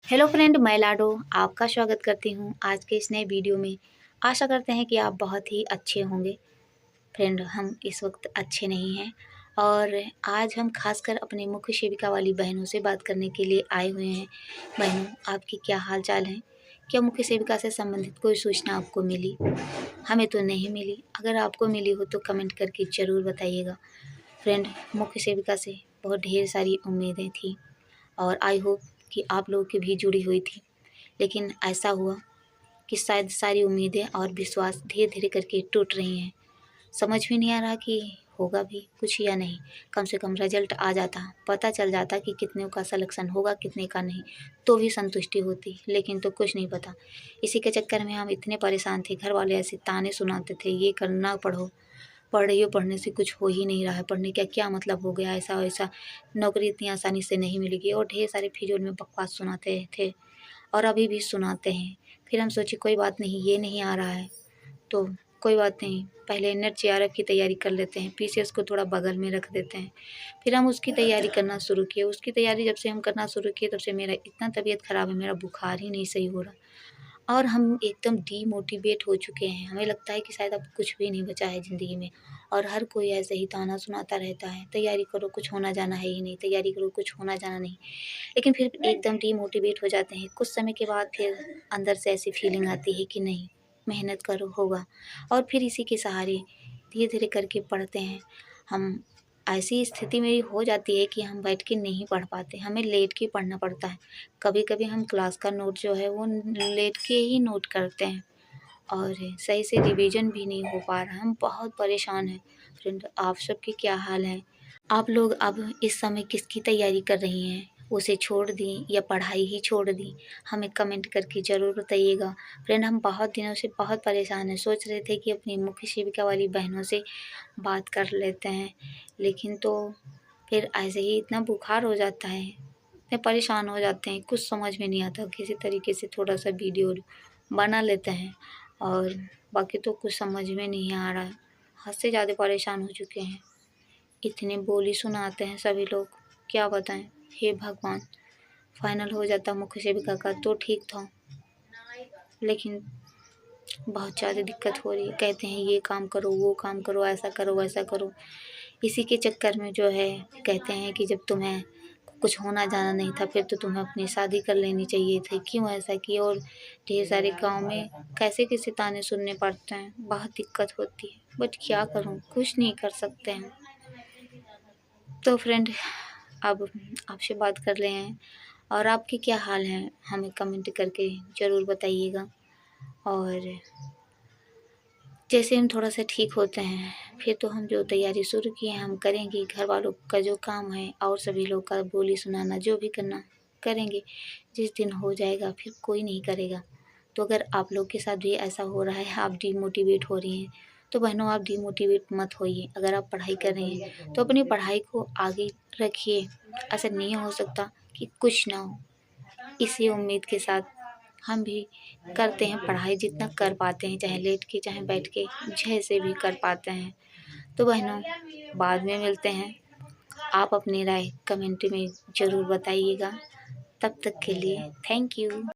Hello friend, मैं लाडो आपका स्वागत करती हूँ आज के इस नए वीडियो में। आशा करते हैं कि आप बहुत ही अच्छे होंगे। फ्रेंड, हम इस वक्त अच्छे नहीं हैं और आज हम खासकर अपनी मुख्य सेविका वाली बहनों से बात करने के लिए आए हुए हैं। बहनों, आपकी क्या हाल चाल है? क्या मुख्य सेविका से संबंधित कोई सूचना आपको मिली? हमें तो नहीं मिली। अगर आपको मिली हो तो कमेंट करके ज़रूर बताइएगा। फ्रेंड, मुख्य सेविका से बहुत ढेर सारी उम्मीदें थी और आई होप कि आप लोगों की भी जुड़ी हुई थी, लेकिन ऐसा हुआ कि शायद सारी उम्मीदें और विश्वास धीरे धीरे करके टूट रही हैं। समझ भी नहीं आ रहा कि होगा भी कुछ या नहीं। कम से कम रिजल्ट आ जाता, पता चल जाता कि कितने का सिलेक्शन होगा, कितने का नहीं, तो भी संतुष्टि होती, लेकिन तो कुछ नहीं पता। इसी के चक्कर में हम इतने परेशान थे। घर वाले ऐसे ताने सुनाते थे, ये करना, पढ़ो, पढ़ रही हो, पढ़ने से कुछ हो ही नहीं रहा है, पढ़ने का क्या मतलब हो गया, ऐसा वैसा, नौकरी इतनी आसानी से नहीं मिलेगी, और ढेर सारे फिजूल में बकवास सुनाते थे और अभी भी सुनाते हैं। फिर हम सोचे कोई बात नहीं, ये नहीं आ रहा है तो कोई बात नहीं, पहले नेट जेआरएफ की तैयारी कर लेते हैं, पीसीएस को थोड़ा बगल में रख देते हैं। फिर हम उसकी तैयारी करना शुरू किए। उसकी तैयारी जब से हम करना शुरू किए तब से मेरा इतना तबीयत ख़राब है, मेरा बुखार ही नहीं सही हो रहा और हम एकदम डीमोटिवेट हो चुके हैं। हमें लगता है कि शायद अब कुछ भी नहीं बचा है ज़िंदगी में, और हर कोई ऐसे ही ताना सुनाता रहता है, तैयारी करो, कुछ होना जाना है ही नहीं, तैयारी करो, कुछ होना जाना नहीं। लेकिन फिर एकदम डीमोटिवेट हो जाते हैं। कुछ समय के बाद फिर अंदर से ऐसी फीलिंग आती है कि नहीं, मेहनत करो, होगा। और फिर इसी के सहारे धीरे धीरे करके पढ़ते हैं हम। ऐसी स्थिति मेरी हो जाती है कि हम बैठ के नहीं पढ़ पाते, हमें लेट के पढ़ना पड़ता है। कभी कभी हम क्लास का नोट जो है वो लेट के ही नोट करते हैं और सही से रिवीजन भी नहीं हो पा रहा है। हम बहुत परेशान हैं। फ्रेंड, आप सबके क्या हाल है? आप लोग अब इस समय किसकी तैयारी कर रही हैं? उसे छोड़ दी या पढ़ाई ही छोड़ दी? हमें कमेंट करके ज़रूर बताइएगा। फ्रेंड, हम बहुत दिनों से बहुत परेशान हैं। सोच रहे थे कि अपनी मुख्य सेविका वाली बहनों से बात कर लेते हैं, लेकिन तो फिर ऐसे ही इतना बुखार हो जाता है, इतने परेशान हो जाते हैं, कुछ समझ में नहीं आता। किसी तरीके से थोड़ा सा वीडियो बना लेते हैं और बाकी तो कुछ समझ में नहीं आ रहा है। हद से ज़्यादा परेशान हो चुके हैं। इतने बोली सुनाते हैं सभी लोग, क्या बताएं। हे भगवान, फाइनल हो जाता मुख्य सेविका का तो ठीक था, लेकिन बहुत ज़्यादा दिक्कत हो रही है। कहते हैं ये काम करो, वो काम करो, ऐसा करो, वैसा करो। इसी के चक्कर में जो है कहते हैं कि जब तुम्हें कुछ होना जाना नहीं था फिर तो तुम्हें अपनी शादी कर लेनी चाहिए थी, क्यों ऐसा किया। और ढेर सारे गाँव में कैसे कैसे ताने सुनने पड़ते हैं, बहुत दिक्कत होती है। बट क्या करूँ, कुछ नहीं कर सकते हैं। तो फ्रेंड, अब आपसे बात कर रहे हैं और आपके क्या हाल हैं हमें कमेंट करके ज़रूर बताइएगा। और जैसे हम थोड़ा सा ठीक होते हैं फिर तो हम जो तैयारी शुरू किए हैं हम करेंगे। घर वालों का जो काम है और सभी लोग का बोली सुनाना, जो भी करना करेंगे। जिस दिन हो जाएगा फिर कोई नहीं करेगा। तो अगर आप लोग के साथ भी ऐसा हो रहा है, आप डीमोटिवेट हो रही हैं, तो बहनों आप डीमोटिवेट मत होइए। अगर आप पढ़ाई कर रही हैं तो अपनी पढ़ाई को आगे रखिए। ऐसा नहीं हो सकता कि कुछ ना हो। इसी उम्मीद के साथ हम भी करते हैं पढ़ाई, जितना कर पाते हैं, चाहे लेट के चाहे बैठ के, जैसे भी कर पाते हैं। तो बहनों, बाद में मिलते हैं। आप अपनी राय कमेंट में ज़रूर बताइएगा। तब तक के लिए थैंक यू।